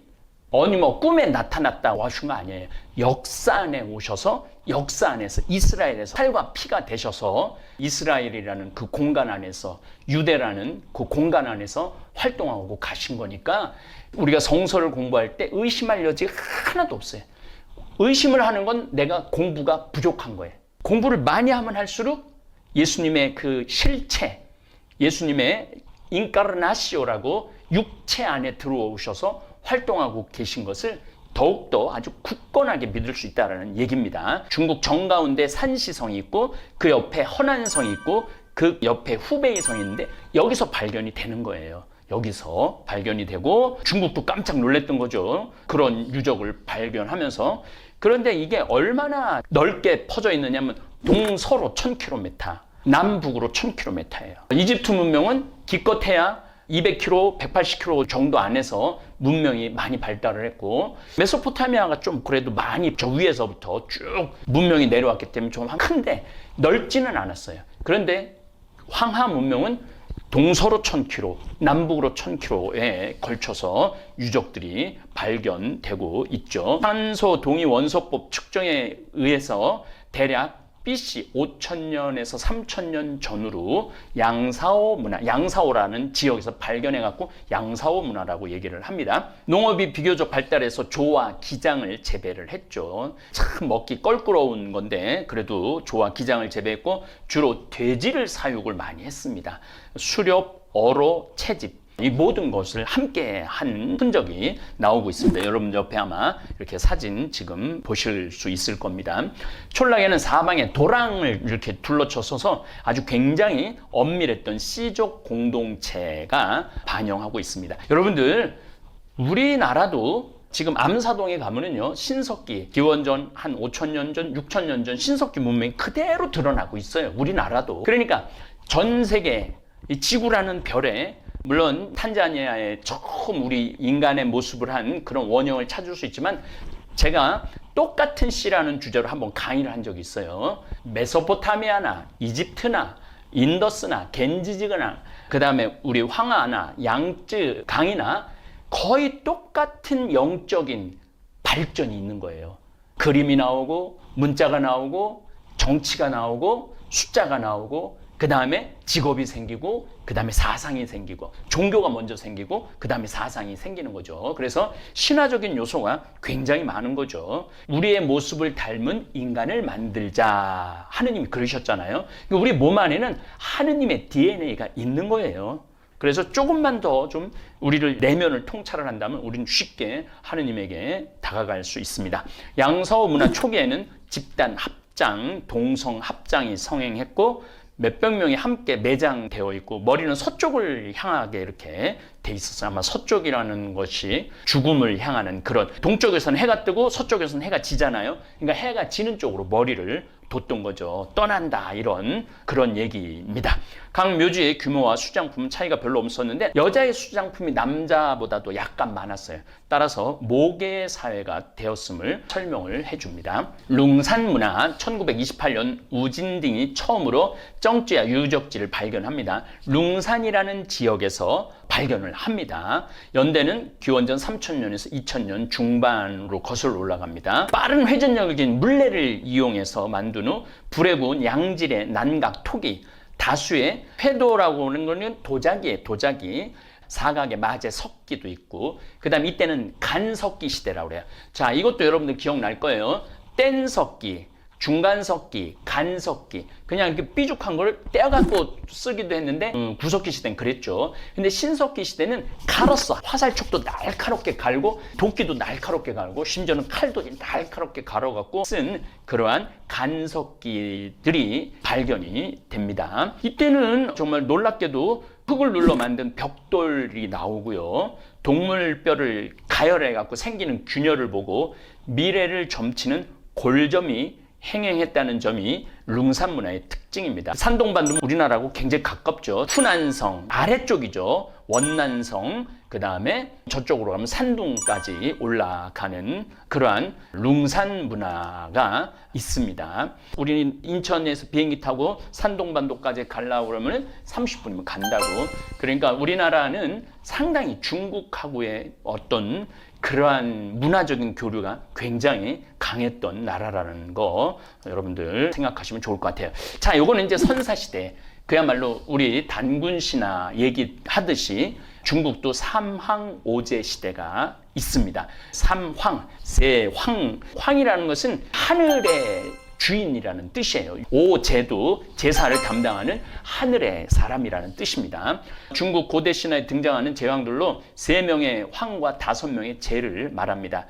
어느 뭐 꿈에 나타났다고 하신 거 아니에요. 역사 안에 오셔서 역사 안에서 이스라엘에서 살과 피가 되셔서 이스라엘이라는 그 공간 안에서 유대라는 그 공간 안에서 활동하고 가신 거니까 우리가 성서를 공부할 때 의심할 여지가 하나도 없어요. 의심을 하는 건 내가 공부가 부족한 거예요. 공부를 많이 하면 할수록 예수님의 그 실체, 예수님의 인카르나시오라고 육체 안에 들어오셔서 활동하고 계신 것을 더욱더 아주 굳건하게 믿을 수 있다는 얘기입니다. 중국 정가운데 산시성이 있고 그 옆에 허난성이 있고 그 옆에 후베이성이 있는데 여기서 발견이 되는 거예요. 여기서 발견이 되고 중국도 깜짝 놀랐던 거죠. 그런 유적을 발견하면서. 그런데 이게 얼마나 넓게 퍼져 있느냐면 동서로 1000km, 남북으로 1000km예요. 이집트 문명은 기껏해야 200km, 180km 정도 안에서 문명이 많이 발달을 했고 메소포타미아가 좀 그래도 많이 저 위에서부터 쭉 문명이 내려왔기 때문에 좀 큰데 넓지는 않았어요. 그런데 황하 문명은 동서로 1000km, 남북으로 1000km에 걸쳐서 유적들이 발견되고 있죠. 탄소 동위 원소법 측정에 의해서 대략 BC 5000년에서 3000년 전후로 양사오 문화, 양사오라는 지역에서 발견해갖고 양사오 문화라고 얘기를 합니다. 농업이 비교적 발달해서 조와 기장을 재배를 했죠. 참 먹기 껄끄러운 건데 그래도 조와 기장을 재배했고 주로 돼지를 사육을 많이 했습니다. 수렵, 어로, 채집 이 모든 것을 함께 한 흔적이 나오고 있습니다. 여러분 옆에 아마 이렇게 사진 지금 보실 수 있을 겁니다. 촌락에는 사방에 도랑을 이렇게 둘러쳐서 아주 굉장히 엄밀했던 씨족 공동체가 반영하고 있습니다. 여러분들 우리나라도 지금 암사동에 가면은요 신석기 기원전 한 5000년 전 6000년 전 신석기 문명이 그대로 드러나고 있어요. 우리나라도. 그러니까 전 세계 이 지구라는 별에 물론 탄자니아에 처음 우리 인간의 모습을 한 그런 원형을 찾을 수 있지만 제가 똑같은 C라는 주제로 한번 강의를 한 적이 있어요. 메소포타미아나 이집트나 인더스나 겐지지거나 그 다음에 우리 황하나 양쯔 강이나 거의 똑같은 영적인 발전이 있는 거예요. 그림이 나오고 문자가 나오고 정치가 나오고 숫자가 나오고 그 다음에 직업이 생기고 그 다음에 사상이 생기고 종교가 먼저 생기고 그 다음에 사상이 생기는 거죠. 그래서 신화적인 요소가 굉장히 많은 거죠. 우리의 모습을 닮은 인간을 만들자 하느님이 그러셨잖아요. 우리 몸 안에는 하느님의 DNA가 있는 거예요. 그래서 조금만 더 좀 우리를 내면을 통찰을 한다면 우리는 쉽게 하느님에게 다가갈 수 있습니다. 양사오 문화 초기에는 집단 합장, 동성 합장이 성행했고 몇백 명이 함께 매장되어 있고 머리는 서쪽을 향하게 이렇게 돼 있었어요. 아마 서쪽이라는 것이 죽음을 향하는 그런 동쪽에서는 해가 뜨고 서쪽에서는 해가 지잖아요. 그러니까 해가 지는 쪽으로 머리를 뒀던 거죠. 떠난다 이런 그런 얘기입니다. 각 묘지의 규모와 수장품 차이가 별로 없었는데 여자의 수장품이 남자보다도 약간 많았어요. 따라서 모계 사회가 되었음을 설명을 해줍니다. 룽산 문화 1928년 우진딩이 처음으로 쩡쥐아 유적지를 발견합니다. 룽산이라는 지역에서 발견을 합니다. 연대는 기원전 3000년에서 2000년 중반으로 거슬러 올라갑니다. 빠른 회전력인 물레를 이용해서 만든 후 불에 구운 양질의 난각 토기 다수의 회도라고 하는 거는 도자기예요. 도자기. 사각의 마제 석기도 있고 그 다음에 이때는 간석기 시대라고 그래요. 자, 이것도 여러분들 기억날 거예요. 뗀석기, 중간석기, 간석기 그냥 이렇게 삐죽한 걸 떼어갖고 쓰기도 했는데 구석기 시대는 그랬죠. 근데 신석기 시대는 갈았어. 화살촉도 날카롭게 갈고 도끼도 날카롭게 갈고 심지어는 칼도 날카롭게 갈아갖고 쓴 그러한 간석기들이 발견이 됩니다. 이때는 정말 놀랍게도 흙을 눌러 만든 벽돌이 나오고요. 동물뼈를 가열해갖고 생기는 균열을 보고 미래를 점치는 골점이 행행했다는 점이 룽산 문화의 특징입니다. 산동반도는 우리나라하고 굉장히 가깝죠. 후난성 아래쪽이죠. 원난성 그 다음에 저쪽으로 가면 산둥까지 올라가는 그러한 룽산 문화가 있습니다. 우리는 인천에서 비행기 타고 산동반도까지 가려고 그러면 30분이면 간다고. 그러니까 우리나라는 상당히 중국하고의 어떤 그러한 문화적인 교류가 굉장히 강했던 나라라는 거 여러분들 생각하시면 좋을 것 같아요. 자, 요거는 이제 선사시대. 그야말로 우리 단군신화 얘기하듯이 중국도 삼황오제 시대가 있습니다. 삼황, 세황. 황이라는 것은 하늘의 주인이라는 뜻이에요. 오제도 제사를 담당하는 하늘의 사람이라는 뜻입니다. 중국 고대 신화에 등장하는 제왕들로 3명의 황과 5명의 제를 말합니다.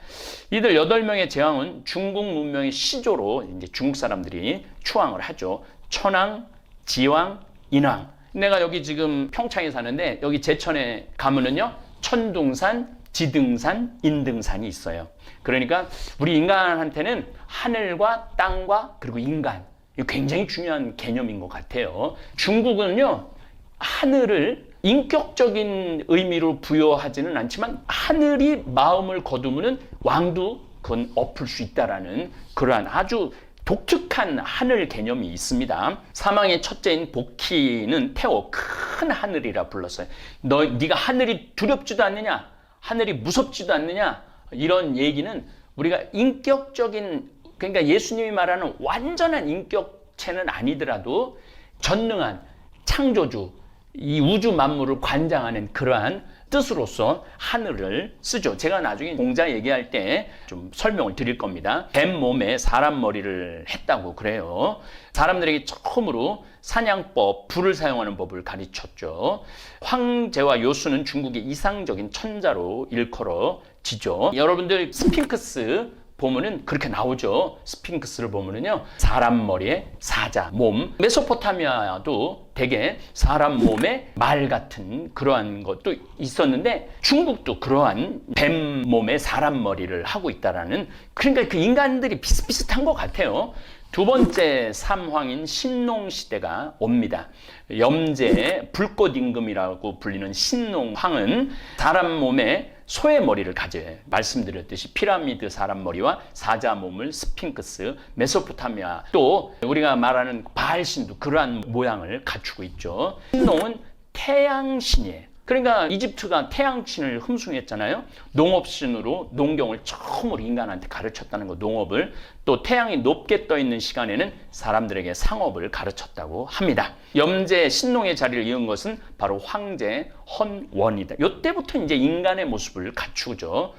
이들 8명의 제왕은 중국 문명의 시조로 이제 중국 사람들이 추앙을 하죠. 천왕, 지왕, 인왕. 내가 여기 지금 평창에 사는데 여기 제천에 가면은요, 천둥산, 지등산, 인등산이 있어요. 그러니까 우리 인간한테는 하늘과 땅과 그리고 인간, 이거 굉장히 중요한 개념인 것 같아요. 중국은요, 하늘을 인격적인 의미로 부여하지는 않지만 하늘이 마음을 거두면 왕도 그건 엎을 수 있다라는 그러한 아주 독특한 하늘 개념이 있습니다. 사망의 첫째인 복희는 태워 큰 하늘이라 불렀어요. 네가 하늘이 두렵지도 않느냐? 하늘이 무섭지도 않느냐? 이런 얘기는 우리가 인격적인, 그러니까 예수님이 말하는 완전한 인격체는 아니더라도 전능한 창조주, 이 우주 만물을 관장하는 그러한 뜻으로서 하늘을 쓰죠. 제가 나중에 공자 얘기할 때 좀 설명을 드릴 겁니다. 뱀 몸에 사람 머리를 했다고 그래요. 사람들에게 처음으로 사냥법, 불을 사용하는 법을 가르쳤죠. 황제와 요수는 중국의 이상적인 천자로 일컬어지죠. 여러분들 스핑크스 보면은 그렇게 나오죠. 스핑크스를 보면은요, 사람 머리에 사자, 몸. 메소포타미아도 되게 사람 몸에 말 같은 그러한 것도 있었는데 중국도 그러한 뱀 몸에 사람 머리를 하고 있다라는, 그러니까 그 인간들이 비슷비슷한 것 같아요. 두 번째 삼황인 신농시대가 옵니다. 염제, 불꽃 임금이라고 불리는 신농황은 사람 몸에 소의 머리를 가져요. 말씀드렸듯이 피라미드 사람 머리와 사자 몸을 스핑크스, 메소포타미아, 또 우리가 말하는 바알신도 그러한 모양을 갖추고 있죠. 신농은 태양신이에요. 그러니까 이집트가 태양신을 흠숭했잖아요. 농업신으로 농경을 처음으로 인간한테 가르쳤다는 거, 농업을. 또 태양이 높게 떠 있는 시간에는 사람들에게 상업을 가르쳤다고 합니다. 염제 신농의 자리를 이은 것은 바로 황제 헌원이다. 이때부터 이제 인간의 모습을 갖추죠.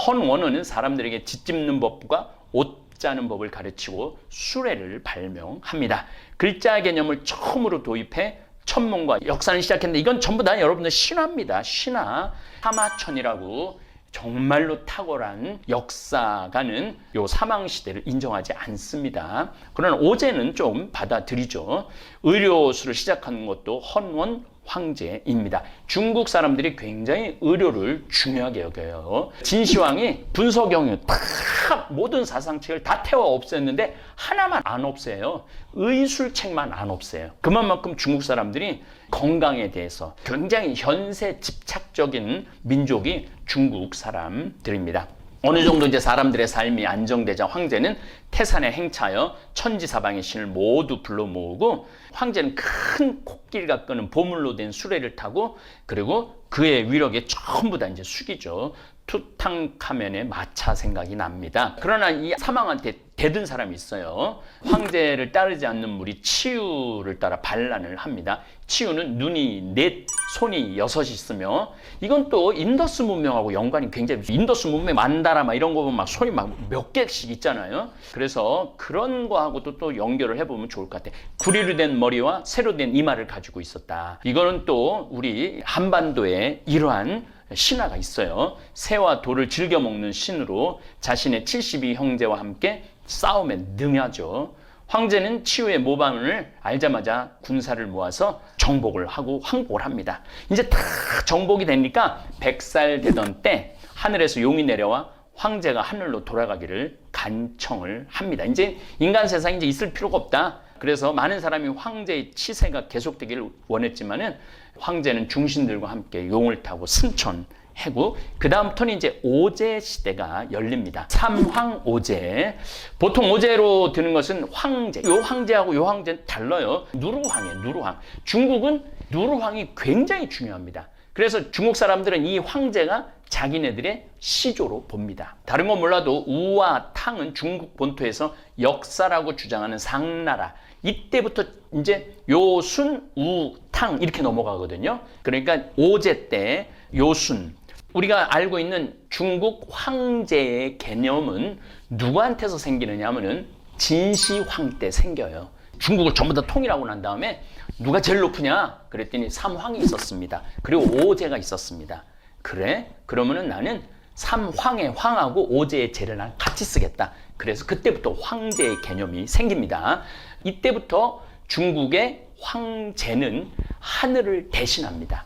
헌원은 사람들에게 집 짓는 법과 옷 짜는 법을 가르치고 수레를 발명합니다. 글자 개념을 처음으로 도입해 천문과 역사를 시작했는데 이건 전부 다 여러분들 신화입니다. 신화. 사마천이라고 정말로 탁월한 역사가는 요 사망시대를 인정하지 않습니다. 그러나 오제는 좀 받아들이죠. 의료수를 시작하는 것도 헌원 황제입니다. 중국 사람들이 굉장히 의료를 중요하게 여겨요. 진시황이 분서경유 다 모든 사상책을 다 태워 없앴는데 하나만 안 없애요. 의술책만 안 없애요. 그만큼 중국 사람들이 건강에 대해서 굉장히 현세 집착적인 민족이 중국 사람들입니다. 어느 정도 이제 사람들의 삶이 안정되자 황제는 태산에 행차하여 천지사방의 신을 모두 불러 모으고, 황제는 큰 코끼리가 끄는 보물로 된 수레를 타고, 그리고 그의 위력에 전부 다 이제 숙이죠. 투탕카멘의 마차 생각이 납니다. 그러나 이 사망한테 대든 사람이 있어요. 황제를 따르지 않는 무리 치유를 따라 반란을 합니다. 치유는 눈이 4, 손이 6 있으며, 이건 또 인더스 문명하고 연관이 굉장히, 인더스 문명 만다라 막 이런 거 보면 막 손이 막 몇 개씩 있잖아요. 그래서 그런 거하고도 또 연결을 해보면 좋을 것 같아요. 구리로 된 머리와 새로 된 이마를 가지고 있었다. 이거는 또 우리 한반도에 이러한 신화가 있어요. 새와 돌을 즐겨 먹는 신으로 자신의 72형제와 함께 싸움에 능하죠. 황제는 치유의 모방을 알자마자 군사를 모아서 정복을 하고 항복을 합니다. 이제 다 정복이 되니까 100살 되던 때 하늘에서 용이 내려와 황제가 하늘로 돌아가기를 간청을 합니다. 이제 인간 세상에 이제 있을 필요가 없다. 그래서 많은 사람이 황제의 치세가 계속되기를 원했지만은 황제는 중신들과 함께 용을 타고 승천 해고, 그 다음부터는 이제 오제 시대가 열립니다. 삼황오제. 보통 오제로 드는 것은 황제. 요 황제하고 요 황제는 달라요. 누르황이에요, 누르황. 중국은 누르황이 굉장히 중요합니다. 그래서 중국 사람들은 이 황제가 자기네들의 시조로 봅니다. 다른 건 몰라도 우와 탕은 중국 본토에서 역사라고 주장하는 상나라. 이때부터 이제 요순, 우, 탕 이렇게 넘어가거든요. 그러니까 오제 때 요순. 우리가 알고 있는 중국 황제의 개념은 누구한테서 생기느냐 하면은 진시황 때 생겨요. 중국을 전부 다 통일하고 난 다음에 누가 제일 높으냐? 그랬더니 삼황이 있었습니다. 그리고 오제가 있었습니다. 그래? 그러면은 나는 삼황의 황하고 오제의 제를 난 같이 쓰겠다. 그래서 그때부터 황제의 개념이 생깁니다. 이때부터 중국의 황제는 하늘을 대신합니다.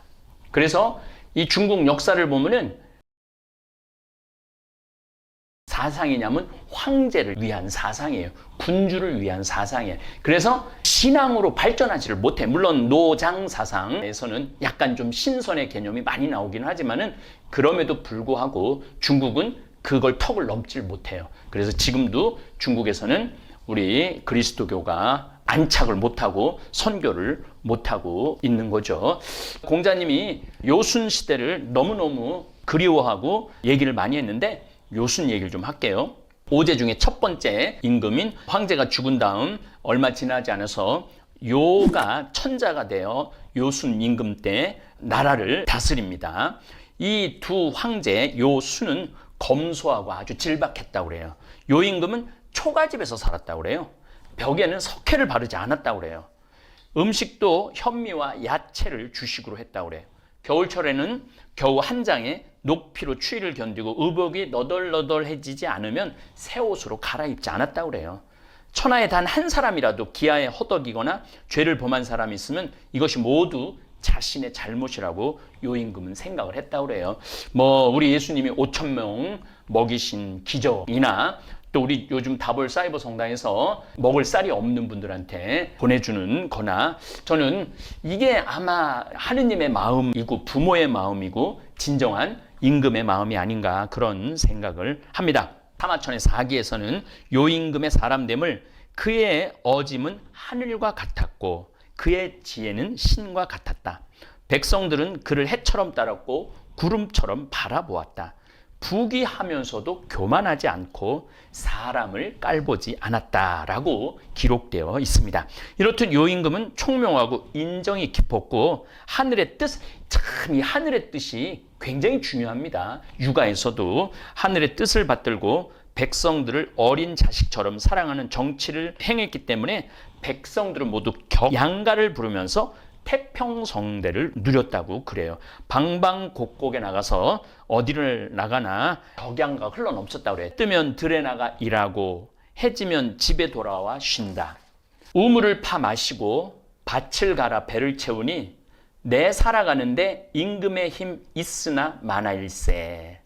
그래서 이 중국 역사를 보면은 사상이냐면 황제를 위한 사상이에요. 군주를 위한 사상이에요. 그래서 신앙으로 발전하지를 못해. 물론 노장 사상에서는 약간 좀 신선의 개념이 많이 나오긴 하지만은 그럼에도 불구하고 중국은 그걸 턱을 넘질 못해요. 그래서 지금도 중국에서는 우리 그리스도교가 안착을 못하고 선교를 못하고 있는 거죠. 공자님이 요순 시대를 너무너무 그리워하고 얘기를 많이 했는데 요순 얘기를 좀 할게요. 오제 중에 첫 번째 임금인 황제가 죽은 다음 얼마 지나지 않아서 요가 천자가 되어 요순 임금 때 나라를 다스립니다. 이 두 황제 요순은 검소하고 아주 질박했다고 그래요. 요 임금은 초가집에서 살았다고 그래요. 벽에는 석회를 바르지 않았다고 그래요. 음식도 현미와 야채를 주식으로 했다고 그래요. 겨울철에는 겨우 한 장에 녹피로 추위를 견디고 의복이 너덜너덜해지지 않으면 새 옷으로 갈아입지 않았다고 그래요. 천하에 단 한 사람이라도 기아에 허덕이거나 죄를 범한 사람이 있으면 이것이 모두 자신의 잘못이라고 요 임금은 생각을 했다고 그래요. 우리 예수님이 5,000명 먹이신 기적이나 또 우리 요즘 다볼 사이버 성당에서 먹을 쌀이 없는 분들한테 보내주는 거나 저는 이게 아마 하느님의 마음이고 부모의 마음이고 진정한 임금의 마음이 아닌가 그런 생각을 합니다. 사마천의 사기에서는 요 임금의 사람됨을 그의 어짐은 하늘과 같았고 그의 지혜는 신과 같았다. 백성들은 그를 해처럼 따랐고 구름처럼 바라보았다. 부귀하면서도 교만하지 않고 사람을 깔보지 않았다라고 기록되어 있습니다. 이렇듯 요 임금은 총명하고 인정이 깊었고 하늘의 뜻, 참 이 하늘의 뜻이 굉장히 중요합니다. 육아에서도 하늘의 뜻을 받들고 백성들을 어린 자식처럼 사랑하는 정치를 행했기 때문에 백성들은 모두 양가를 부르면서 태평성대를 누렸다고 그래요. 방방곡곡에 나가서 어디를 나가나 덕양가 흘러넘쳤다고 그래요. 뜨면 들에 나가 일하고 해지면 집에 돌아와 쉰다. 우물을 파 마시고 밭을 갈아 배를 채우니 내 살아가는데 임금의 힘 있으나 많아일세.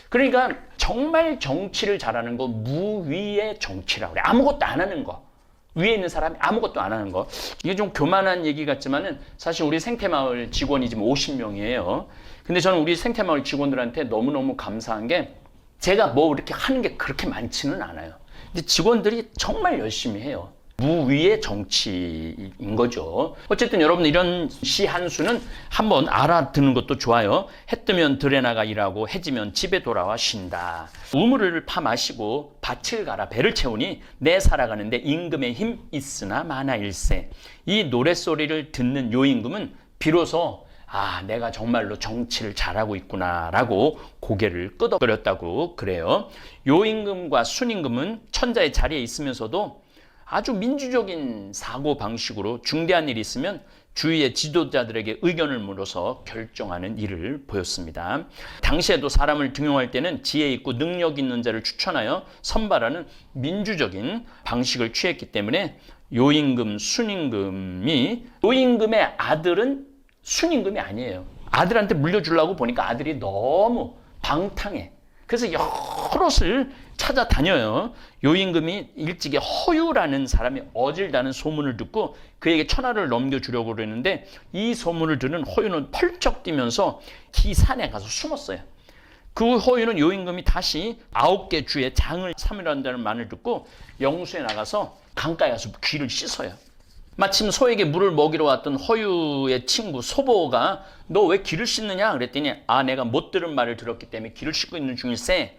그러니까 정말 정치를 잘하는 거 무위의 정치라고 그래. 아무것도 안 하는 거. 위에 있는 사람이 아무것도 안 하는 거. 이게 좀 교만한 얘기 같지만은 사실 우리 생태마을 직원이 지금 50명이에요. 근데 저는 우리 생태마을 직원들한테 너무너무 감사한 게 제가 이렇게 하는 게 그렇게 많지는 않아요. 근데 직원들이 정말 열심히 해요. 무위의 정치인 거죠. 어쨌든 여러분 이런 시 한 수는 한번 알아듣는 것도 좋아요. 해 뜨면 들에 나가 일하고 해지면 집에 돌아와 쉰다. 우물을 파 마시고 밭을 갈아 배를 채우니 내 살아가는데 임금의 힘 있으나 많아일세. 이 노랫소리를 듣는 요 임금은 비로소 내가 정말로 정치를 잘하고 있구나라고 고개를 끄덕거렸다고 그래요. 요 임금과 순 임금은 천자의 자리에 있으면서도 아주 민주적인 사고 방식으로 중대한 일이 있으면 주위의 지도자들에게 의견을 물어서 결정하는 일을 보였습니다. 당시에도 사람을 등용할 때는 지혜 있고 능력 있는 자를 추천하여 선발하는 민주적인 방식을 취했기 때문에 요 임금, 순 임금이 요 임금의 아들은 순 임금이 아니에요. 아들한테 물려주려고 보니까 아들이 너무 방탕해. 그래서 여럿을 찾아다녀요. 요 임금이 일찍이 허유라는 사람이 어질다는 소문을 듣고 그에게 천하를 넘겨주려고 그러는데 이 소문을 듣는 허유는 펄쩍 뛰면서 기산에 가서 숨었어요. 그 허유는 요 임금이 다시 9개 주의 장을 삼으란다는 말을 듣고 영수에 나가서 강가에 가서 귀를 씻어요. 마침 소에게 물을 먹이러 왔던 허유의 친구 소보가 너 왜 귀를 씻느냐 그랬더니 내가 못 들은 말을 들었기 때문에 귀를 씻고 있는 중일세.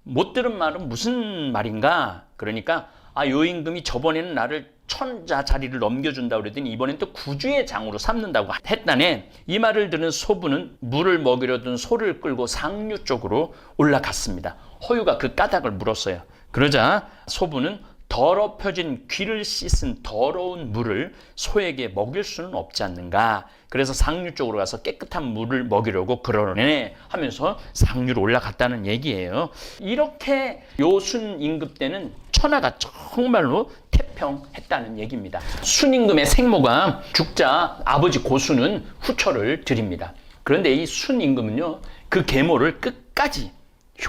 못 들은 말은 무슨 말인가? 그러니까 요 임금이 저번에는 나를 천자 자리를 넘겨준다 그랬더니 이번엔 또 구주의 장으로 삼는다고 했다네. 이 말을 들은 소부는 물을 먹이려던 소를 끌고 상류 쪽으로 올라갔습니다. 허유가 그 까닭을 물었어요. 그러자 소부는 더럽혀진 귀를 씻은 더러운 물을 소에게 먹일 수는 없지 않는가. 그래서 상류 쪽으로 가서 깨끗한 물을 먹이려고 그러네 하면서 상류로 올라갔다는 얘기예요. 이렇게 요순 임금 때는 천하가 정말로 태평했다는 얘기입니다. 순임금의 생모가 죽자 아버지 고수는 후처를 드립니다. 그런데 이 순임금은요, 그 계모를 끝까지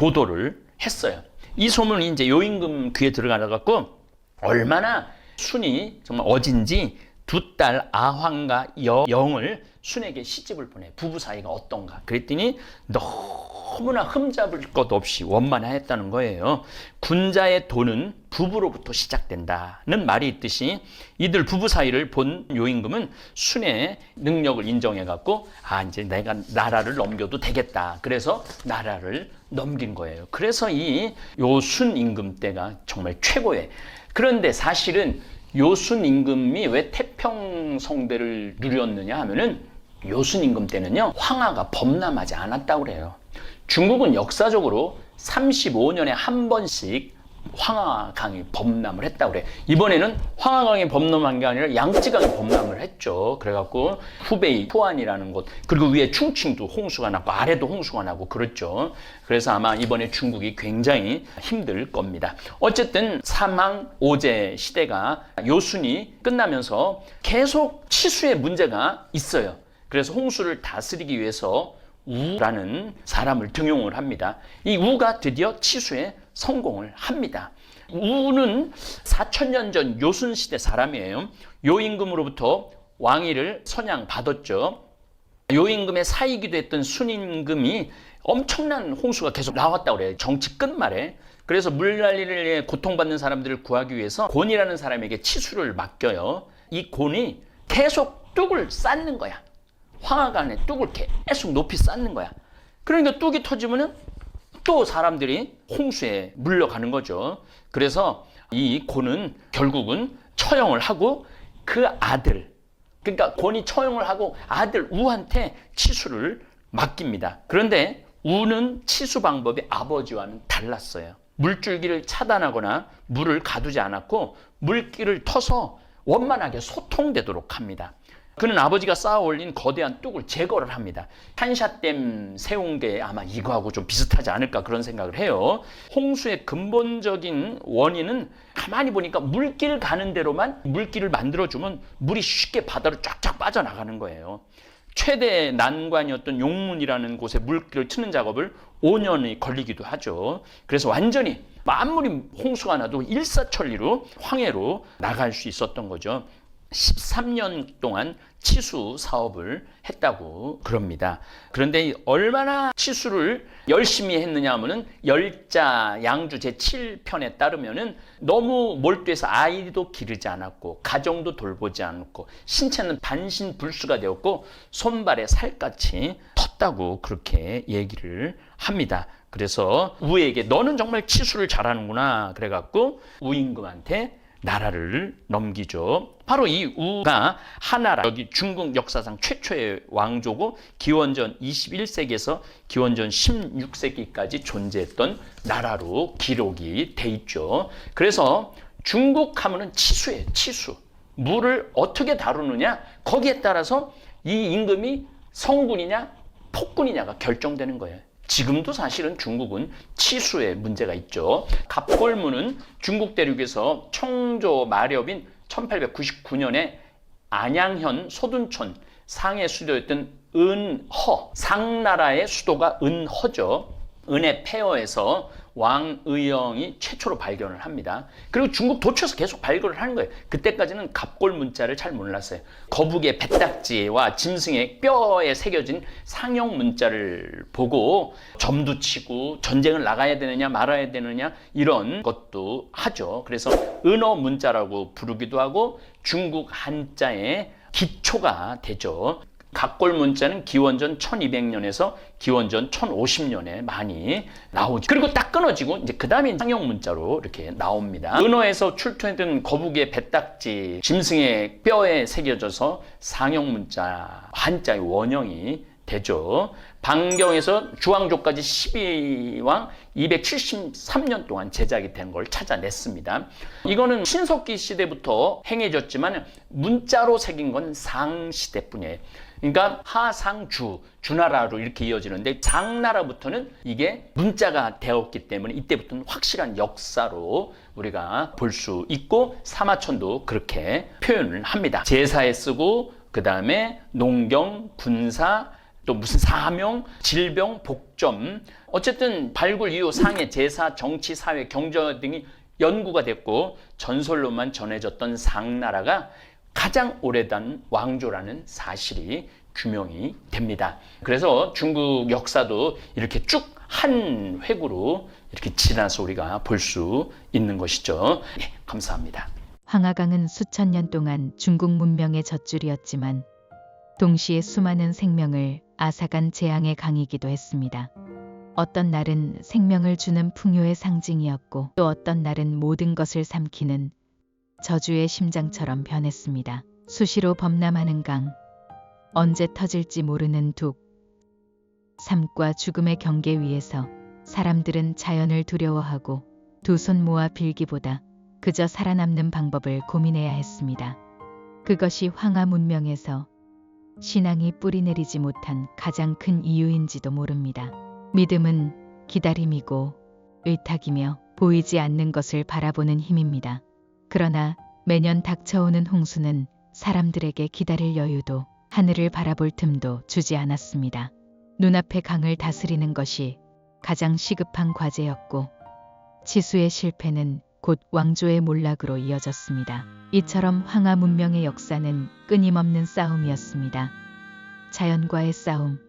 효도를 했어요. 이 소문이 이제 요임금 귀에 들어가갖고 얼마나 순이 정말 어진지 두 딸 아황과 여영을 순에게 시집을 보내. 부부 사이가 어떤가. 그랬더니 너무나 흠잡을 것 없이 원만하였다는 거예요. 군자의 돈은 부부로부터 시작된다는 말이 있듯이 이들 부부 사이를 본 요임금은 순의 능력을 인정해갖고 이제 내가 나라를 넘겨도 되겠다. 그래서 나라를 넘긴 거예요. 그래서 이 요순 임금 때가 정말 최고의. 그런데 사실은 요순 임금이 왜 태평성대를 누렸느냐 하면은 요순 임금 때는요, 황하가 범람하지 않았다고 그래요. 중국은 역사적으로 35년에 한 번씩 황하강이 범람을 했다고 그래. 이번에는 황하강이 범람한 게 아니라 양쯔강이 범람을 했죠. 그래갖고 후베이, 후안이라는 곳, 그리고 위에 충칭도 홍수가 나고 아래도 홍수가 나고 그렇죠. 그래서 아마 이번에 중국이 굉장히 힘들 겁니다. 어쨌든 사망 오제 시대가 요순이 끝나면서 계속 치수의 문제가 있어요. 그래서 홍수를 다스리기 위해서 우라는 사람을 등용을 합니다. 이 우가 드디어 치수에 성공을 합니다. 우는 4000년 전 요순 시대 사람이에요. 요임금으로부터 왕위를 선양받았죠. 요임금의 사이기도 했던 순임금이 엄청난 홍수가 계속 나왔다고 그래요. 정치 끝말에. 그래서 물난리를 위해 고통받는 사람들을 구하기 위해서 곤이라는 사람에게 치수를 맡겨요. 이 곤이 계속 뚝을 쌓는 거야. 황하강에 뚝을 계속 높이 쌓는 거야. 그러니까 뚝이 터지면은 또 사람들이 홍수에 물려가는 거죠. 그래서 이 곤은 결국은 처형을 하고 그 아들, 그러니까 곤이 처형을 하고 아들 우한테 치수를 맡깁니다. 그런데 우는 치수 방법이 아버지와는 달랐어요. 물줄기를 차단하거나 물을 가두지 않았고 물길을 터서 원만하게 소통되도록 합니다. 그는 아버지가 쌓아 올린 거대한 뚝을 제거를 합니다. 탄샤댐 세운 게 아마 이거하고 좀 비슷하지 않을까 그런 생각을 해요. 홍수의 근본적인 원인은 가만히 보니까 물길 가는 대로만 물길을 만들어주면 물이 쉽게 바다로 쫙쫙 빠져나가는 거예요. 최대 난관이었던 용문이라는 곳에 물길을 트는 작업을 5년이 걸리기도 하죠. 그래서 완전히 아무리 홍수가 나도 일사천리로 황해로 나갈 수 있었던 거죠. 13년 동안 치수 사업을 했다고 그럽니다. 그런데 얼마나 치수를 열심히 했느냐 하면은 열자 양주 제7편에 따르면은 너무 몰두해서 아이도 기르지 않았고 가정도 돌보지 않고 신체는 반신불수가 되었고 손발에 살갗이 텄다고 그렇게 얘기를 합니다. 그래서 우에게 너는 정말 치수를 잘하는구나 그래갖고 우임금한테 나라를 넘기죠. 바로 이 우가 하나라, 여기 중국 역사상 최초의 왕조고 기원전 21세기에서 기원전 16세기까지 존재했던 나라로 기록이 돼 있죠. 그래서 중국 하면은 치수예요, 치수. 물을 어떻게 다루느냐, 거기에 따라서 이 임금이 성군이냐 폭군이냐가 결정되는 거예요. 지금도 사실은 중국은 치수에 문제가 있죠. 갑골문은 중국 대륙에서 청조 마렵인 1899년에 안양현 소둔촌 상의 수도였던 은허, 상나라의 수도가 은허죠. 은의 폐허에서 왕의영이 최초로 발견을 합니다. 그리고 중국 도처에서 계속 발견을 하는 거예요. 그때까지는 갑골 문자를 잘 몰랐어요. 거북의 배딱지와 짐승의 뼈에 새겨진 상형 문자를 보고 점도 치고 전쟁을 나가야 되느냐 말아야 되느냐 이런 것도 하죠. 그래서 은어 문자라고 부르기도 하고 중국 한자의 기초가 되죠. 갑골 문자는 기원전 1200년에서 기원전 1050년에 많이 나오죠. 그리고 딱 끊어지고 이제 그 다음에 상형 문자로 이렇게 나옵니다. 은어에서 출토했던 거북의 배딱지, 짐승의 뼈에 새겨져서 상형 문자, 한자의 원형이 되죠. 방경에서 주왕조까지 12왕 273년 동안 제작이 된 걸 찾아냈습니다. 이거는 신석기 시대부터 행해졌지만 문자로 새긴 건 상시대뿐이에요. 그러니까 하상주, 주나라로 이렇게 이어지는데 장나라부터는 이게 문자가 되었기 때문에 이때부터는 확실한 역사로 우리가 볼 수 있고 사마천도 그렇게 표현을 합니다. 제사에 쓰고 그 다음에 농경, 군사, 또 무슨 사명, 질병, 복점, 어쨌든 발굴 이후 상해, 제사, 정치, 사회, 경제 등이 연구가 됐고 전설로만 전해졌던 상나라가 가장 오래된 왕조라는 사실이 규명이 됩니다. 그래서 중국 역사도 이렇게 쭉 한 획으로 이렇게 지나서 우리가 볼 수 있는 것이죠. 네, 감사합니다. 황하강은 수천 년 동안 중국 문명의 젖줄이었지만 동시에 수많은 생명을 앗아간 재앙의 강이기도 했습니다. 어떤 날은 생명을 주는 풍요의 상징이었고 또 어떤 날은 모든 것을 삼키는 저주의 심장처럼 변했습니다. 수시로 범람하는 강, 언제 터질지 모르는 둑, 삶과 죽음의 경계 위에서 사람들은 자연을 두려워하고 두 손 모아 빌기보다 그저 살아남는 방법을 고민해야 했습니다. 그것이 황하 문명에서 신앙이 뿌리내리지 못한 가장 큰 이유인지도 모릅니다. 믿음은 기다림이고 의탁이며 보이지 않는 것을 바라보는 힘입니다. 그러나 매년 닥쳐오는 홍수는 사람들에게 기다릴 여유도 하늘을 바라볼 틈도 주지 않았습니다. 눈앞의 강을 다스리는 것이 가장 시급한 과제였고 치수의 실패는 곧 왕조의 몰락으로 이어졌습니다. 이처럼 황하 문명의 역사는 끊임없는 싸움이었습니다. 자연과의 싸움,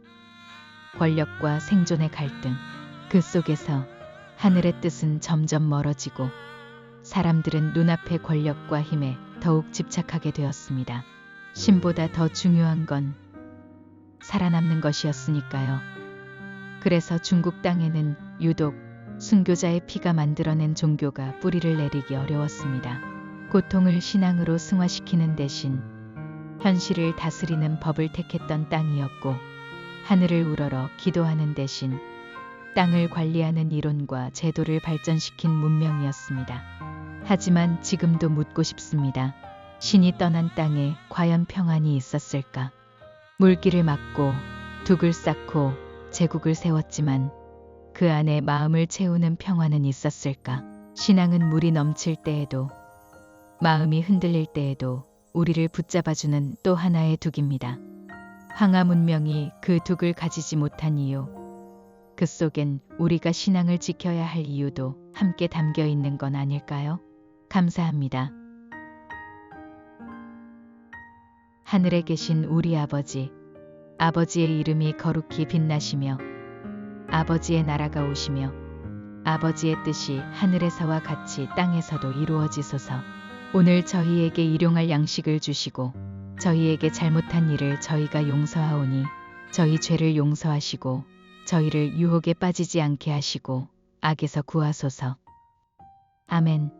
권력과 생존의 갈등, 그 속에서 하늘의 뜻은 점점 멀어지고 사람들은 눈앞의 권력과 힘에 더욱 집착하게 되었습니다. 신보다 더 중요한 건 살아남는 것이었으니까요. 그래서 중국 땅에는 유독 순교자의 피가 만들어낸 종교가 뿌리를 내리기 어려웠습니다. 고통을 신앙으로 승화시키는 대신 현실을 다스리는 법을 택했던 땅이었고 하늘을 우러러 기도하는 대신 땅을 관리하는 이론과 제도를 발전시킨 문명이었습니다. 하지만 지금도 묻고 싶습니다. 신이 떠난 땅에 과연 평안이 있었을까? 물길을 막고 둑을 쌓고 제국을 세웠지만 그 안에 마음을 채우는 평화는 있었을까? 신앙은 물이 넘칠 때에도 마음이 흔들릴 때에도 우리를 붙잡아주는 또 하나의 둑입니다. 황하 문명이 그 둑을 가지지 못한 이유, 그 속엔 우리가 신앙을 지켜야 할 이유도 함께 담겨 있는 건 아닐까요? 감사합니다. 하늘에 계신 우리 아버지, 아버지의 이름이 거룩히 빛나시며 아버지의 나라가 오시며 아버지의 뜻이 하늘에서와 같이 땅에서도 이루어지소서. 오늘 저희에게 일용할 양식을 주시고 저희에게 잘못한 일을 저희가 용서하오니 저희 죄를 용서하시고 저희를 유혹에 빠지지 않게 하시고 악에서 구하소서. 아멘.